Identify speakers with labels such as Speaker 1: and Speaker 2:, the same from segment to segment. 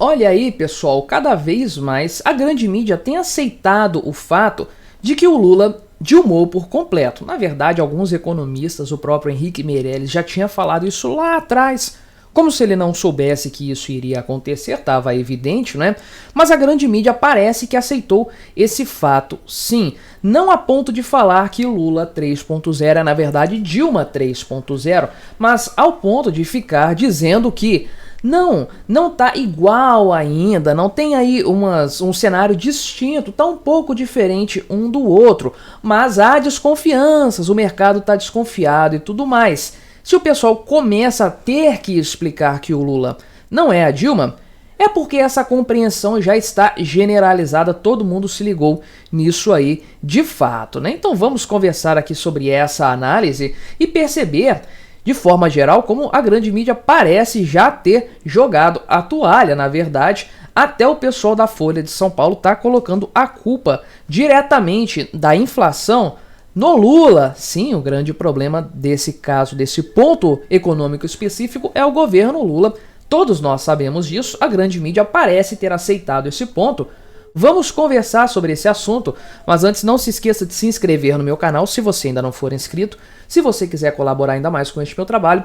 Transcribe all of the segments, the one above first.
Speaker 1: Olha aí, pessoal, cada vez mais a grande mídia tem aceitado o fato de que o Lula dilmou por completo. Na verdade, alguns economistas, o próprio Henrique Meirelles, já tinha falado isso lá atrás, como se ele não soubesse que isso iria acontecer, estava evidente, né? Mas a grande mídia parece que aceitou esse fato, sim. Não a ponto de falar que Lula 3.0 é, na verdade, Dilma 3.0, mas ao ponto de ficar dizendo que não tá igual ainda, não tem aí um cenário distinto, tá um pouco diferente um do outro, mas há desconfianças, o mercado tá desconfiado e tudo mais. Se o pessoal começa a ter que explicar que o Lula não é a Dilma, é porque essa compreensão já está generalizada, todo mundo se ligou nisso aí de fato, né? Então vamos conversar aqui sobre essa análise e perceber, de forma geral, como a grande mídia parece já ter jogado a toalha, na verdade. Até o pessoal da Folha de São Paulo está colocando a culpa diretamente da inflação no Lula. Sim, o grande problema desse caso, desse ponto econômico específico, é o governo Lula. Todos nós sabemos disso, a grande mídia parece ter aceitado esse ponto. Vamos conversar sobre esse assunto, mas antes não se esqueça de se inscrever no meu canal se você ainda não for inscrito. Se você quiser colaborar ainda mais com este meu trabalho,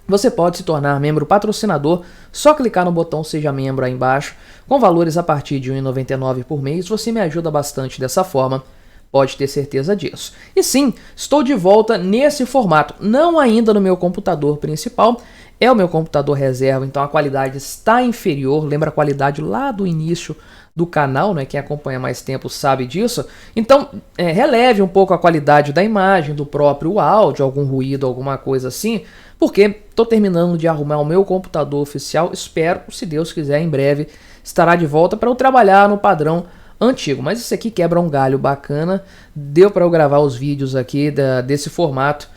Speaker 1: você pode se tornar membro patrocinador, só clicar no botão Seja Membro aí embaixo, com valores a partir de R$ 1,99 por mês, você me ajuda bastante dessa forma, pode ter certeza disso. E sim, estou de volta nesse formato, não ainda no meu computador principal, é o meu computador reserva, então a qualidade está inferior, lembra a qualidade lá do início do canal, né? Quem acompanha mais tempo sabe disso. Então, releve um pouco a qualidade da imagem, do próprio áudio, algum ruído, alguma coisa assim, porque estou terminando de arrumar o meu computador oficial. Espero, se Deus quiser, em breve estará de volta para eu trabalhar no padrão antigo. Mas isso aqui quebra um galho bacana. Deu para eu gravar os vídeos aqui desse formato,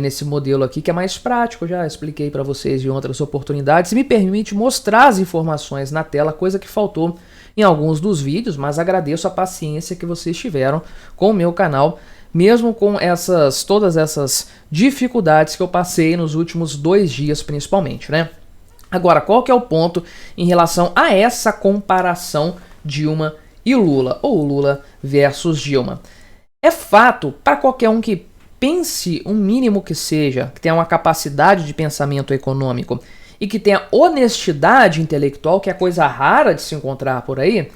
Speaker 1: nesse modelo aqui, que é mais prático. Eu já expliquei para vocês em outras oportunidades. E me permite mostrar as informações na tela, coisa que faltou em alguns dos vídeos, mas agradeço a paciência que vocês tiveram com o meu canal, mesmo com todas essas dificuldades que eu passei nos últimos 2 dias principalmente, né? Agora, qual que é o ponto em relação a essa comparação Dilma e Lula, ou Lula versus Dilma? É fato, para qualquer um que pense um mínimo que seja, que tenha uma capacidade de pensamento econômico, e que tenha honestidade intelectual, que é coisa rara de se encontrar por aí,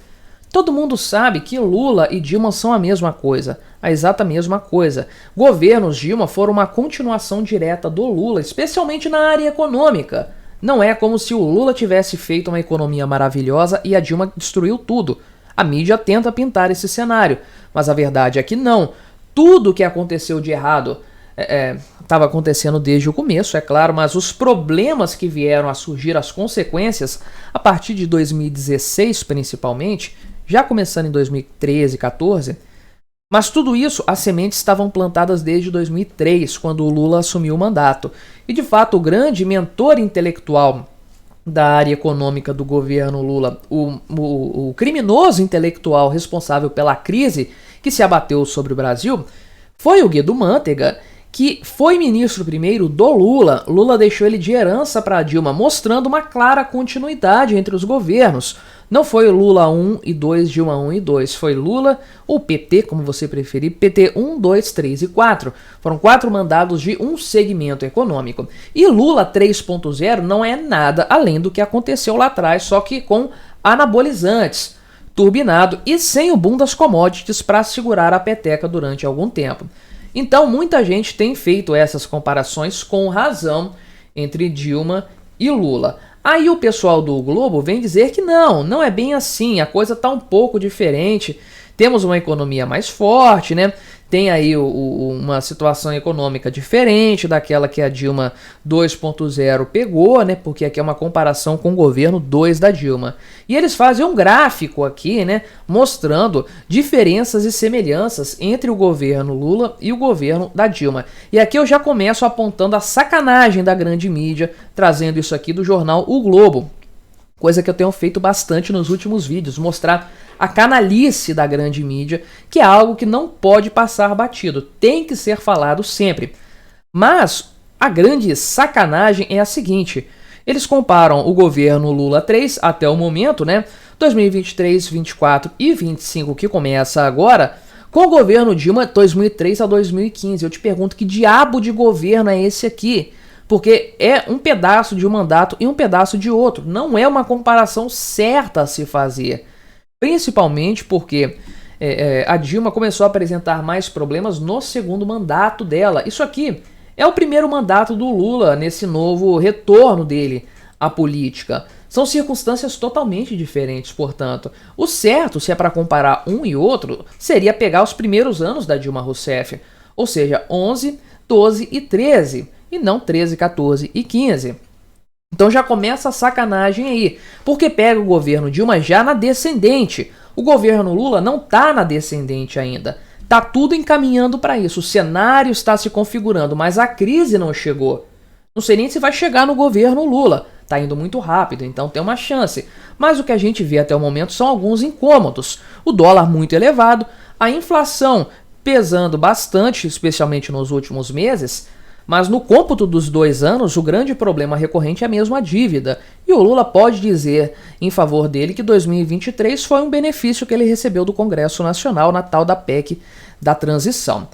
Speaker 1: todo mundo sabe que Lula e Dilma são a mesma coisa, a exata mesma coisa. Governos Dilma foram uma continuação direta do Lula, especialmente na área econômica. Não é como se o Lula tivesse feito uma economia maravilhosa e a Dilma destruiu tudo. A mídia tenta pintar esse cenário, mas a verdade é que não. Tudo que aconteceu de errado estava acontecendo desde o começo, é claro, mas os problemas que vieram a surgir, as consequências, a partir de 2016 principalmente, já começando em 2013, 14, mas tudo isso, as sementes estavam plantadas desde 2003, quando o Lula assumiu o mandato. E de fato, o grande mentor intelectual da área econômica do governo Lula, o criminoso intelectual responsável pela crise que se abateu sobre o Brasil, foi o Guido Mantega, que foi ministro primeiro do Lula. Lula deixou ele de herança para Dilma, mostrando uma clara continuidade entre os governos. Não foi Lula 1 e 2, Dilma 1 e 2. Foi Lula, ou PT, como você preferir, PT 1, 2, 3 e 4. Foram 4 mandados de um segmento econômico. E Lula 3.0 não é nada além do que aconteceu lá atrás, só que com anabolizantes, turbinado e sem o boom das commodities para segurar a peteca durante algum tempo. Então, muita gente tem feito essas comparações com razão entre Dilma e Lula. Aí o pessoal do Globo vem dizer que não é bem assim, a coisa está um pouco diferente, temos uma economia mais forte, né? Tem aí uma situação econômica diferente daquela que a Dilma 2.0 pegou, né? Porque aqui é uma comparação com o governo 2 da Dilma. E eles fazem um gráfico aqui, né? Mostrando diferenças e semelhanças entre o governo Lula e o governo da Dilma. E aqui eu já começo apontando a sacanagem da grande mídia, trazendo isso aqui do jornal O Globo. Coisa que eu tenho feito bastante nos últimos vídeos, mostrar a canalice da grande mídia, que é algo que não pode passar batido, tem que ser falado sempre. Mas a grande sacanagem é a seguinte: Eles comparam o governo Lula 3 até o momento, né, 2023, 24 e 25 que começa agora, com o governo Dilma 2003 a 2015. Eu te pergunto, que diabo de governo é esse aqui? Porque é um pedaço de um mandato e um pedaço de outro. Não é uma comparação certa a se fazer. Principalmente porque a Dilma começou a apresentar mais problemas no segundo mandato dela. Isso aqui é o primeiro mandato do Lula nesse novo retorno dele à política. São circunstâncias totalmente diferentes, portanto. O certo, se é para comparar um e outro, seria pegar os primeiros anos da Dilma Rousseff. Ou seja, 11, 12 e 13. E não 13, 14 e 15. Então já começa a sacanagem aí. Porque pega o governo Dilma já na descendente. O governo Lula não tá na descendente ainda. Tá tudo encaminhando para isso. O cenário está se configurando, mas a crise não chegou. Não sei nem se vai chegar no governo Lula. Tá indo muito rápido, então tem uma chance. Mas o que a gente vê até o momento são alguns incômodos. O dólar muito elevado, a inflação pesando bastante, especialmente nos últimos meses. Mas no cômputo dos 2 anos, o grande problema recorrente é mesmo a dívida. E o Lula pode dizer em favor dele que 2023 foi um benefício que ele recebeu do Congresso Nacional na tal da PEC da transição.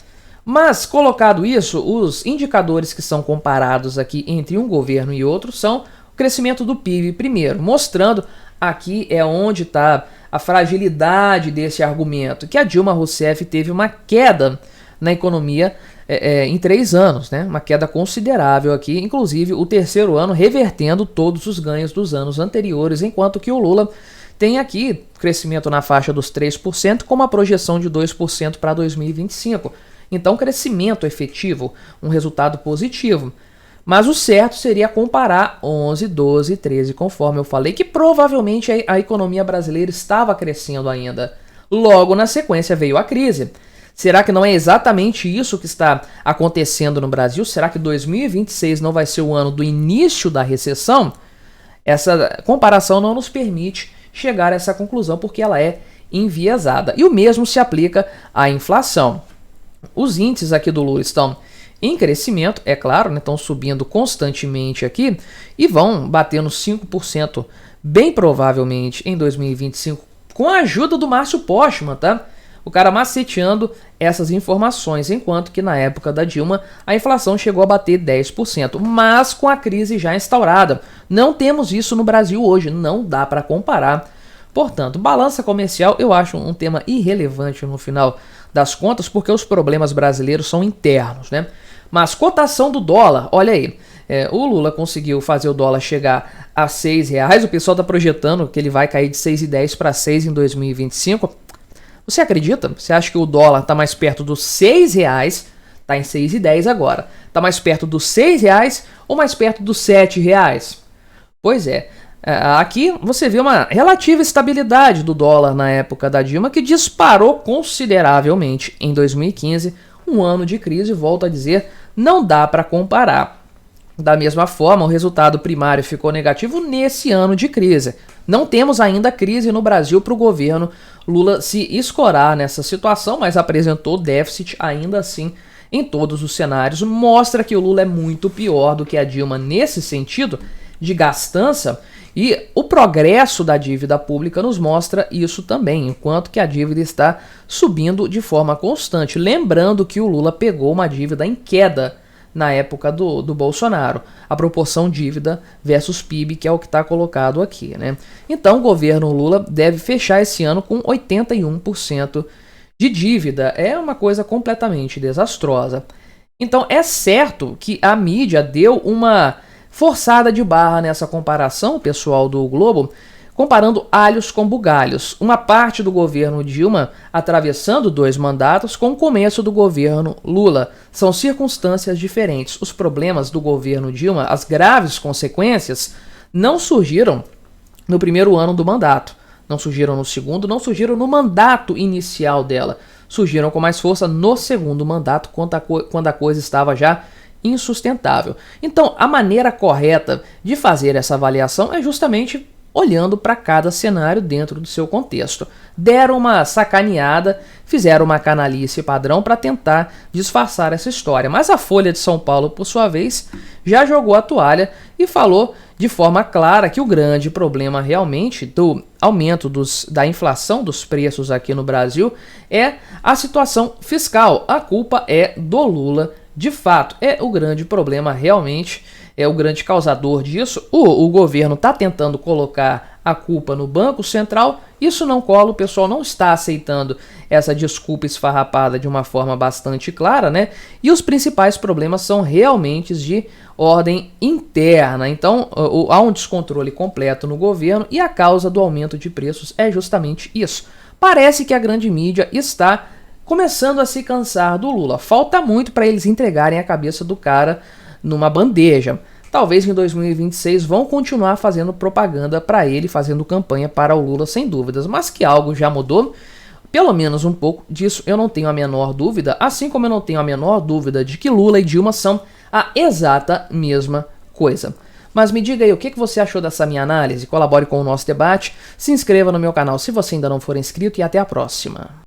Speaker 1: Mas, colocado isso, os indicadores que são comparados aqui entre um governo e outro são o crescimento do PIB primeiro, mostrando aqui é onde está a fragilidade desse argumento, que a Dilma Rousseff teve uma queda na economia em 3 anos, né? Uma queda considerável aqui, inclusive o terceiro ano revertendo todos os ganhos dos anos anteriores, enquanto que o Lula tem aqui crescimento na faixa dos 3%, com uma projeção de 2% para 2025. Então, crescimento efetivo, um resultado positivo. Mas o certo seria comparar 11, 12 e 13, conforme eu falei, que provavelmente a economia brasileira estava crescendo ainda. Logo na sequência veio a crise. Será que não é exatamente isso que está acontecendo no Brasil? Será que 2026 não vai ser o ano do início da recessão? Essa comparação não nos permite chegar a essa conclusão porque ela é enviesada. E o mesmo se aplica à inflação. Os índices aqui do Lula estão em crescimento, é claro, né, estão subindo constantemente aqui e vão bater nos 5%, bem provavelmente em 2025, com a ajuda do Márcio Postman, tá? O cara maceteando essas informações, enquanto que na época da Dilma a inflação chegou a bater 10%, mas com a crise já instaurada. Não temos isso no Brasil hoje, não dá para comparar. Portanto, balança comercial eu acho um tema irrelevante no final das contas, porque os problemas brasileiros são internos, né? Mas cotação do dólar, olha aí, o Lula conseguiu fazer o dólar chegar a R$6, o pessoal está projetando que ele vai cair de 6,10 para 6 em 2025. Você acredita? Você acha que o dólar está mais perto dos R$6, está em 6,10 agora, está mais perto dos R$6 ou mais perto dos R$7? Pois é. Aqui você vê uma relativa estabilidade do dólar na época da Dilma, que disparou consideravelmente em 2015, um ano de crise, volto a dizer, não dá para comparar. Da mesma forma, o resultado primário ficou negativo nesse ano de crise. Não temos ainda crise no Brasil para o governo Lula se escorar nessa situação, mas apresentou déficit ainda assim em todos os cenários. Mostra que o Lula é muito pior do que a Dilma nesse sentido de gastança. E o progresso da dívida pública nos mostra isso também, enquanto que a dívida está subindo de forma constante. Lembrando que o Lula pegou uma dívida em queda na época do Bolsonaro, a proporção dívida versus PIB, que é o que está colocado aqui, né? Então o governo Lula deve fechar esse ano com 81% de dívida. É uma coisa completamente desastrosa. Então é certo que a mídia deu uma forçada de barra nessa comparação, o pessoal do Globo, comparando alhos com bugalhos. Uma parte do governo Dilma atravessando 2 mandatos com o começo do governo Lula. São circunstâncias diferentes. Os problemas do governo Dilma, as graves consequências, não surgiram no primeiro ano do mandato. Não surgiram no segundo, não surgiram no mandato inicial dela. Surgiram com mais força no segundo mandato, quando a coisa estava já insustentável. Então, a maneira correta de fazer essa avaliação é justamente olhando para cada cenário dentro do seu contexto. Deram uma sacaneada, fizeram uma canalice padrão para tentar disfarçar essa história. Mas a Folha de São Paulo, por sua vez, já jogou a toalha e falou de forma clara que o grande problema realmente do aumento da inflação dos preços aqui no Brasil é a situação fiscal. A culpa é do Lula, de fato. É o grande problema realmente, é o grande causador disso. O governo está tentando colocar a culpa no Banco Central. Isso não cola, o pessoal não está aceitando essa desculpa esfarrapada de uma forma bastante clara, né? E os principais problemas são realmente de ordem interna. Então, há um descontrole completo no governo e a causa do aumento de preços é justamente isso. Parece que a grande mídia está começando a se cansar do Lula. Falta muito para eles entregarem a cabeça do cara numa bandeja. Talvez em 2026 vão continuar fazendo propaganda para ele, fazendo campanha para o Lula, sem dúvidas. Mas que algo já mudou, pelo menos um pouco disso, eu não tenho a menor dúvida. Assim como eu não tenho a menor dúvida de que Lula e Dilma são a exata mesma coisa. Mas me diga aí, o que você achou dessa minha análise? Colabore com o nosso debate, se inscreva no meu canal se você ainda não for inscrito e até a próxima.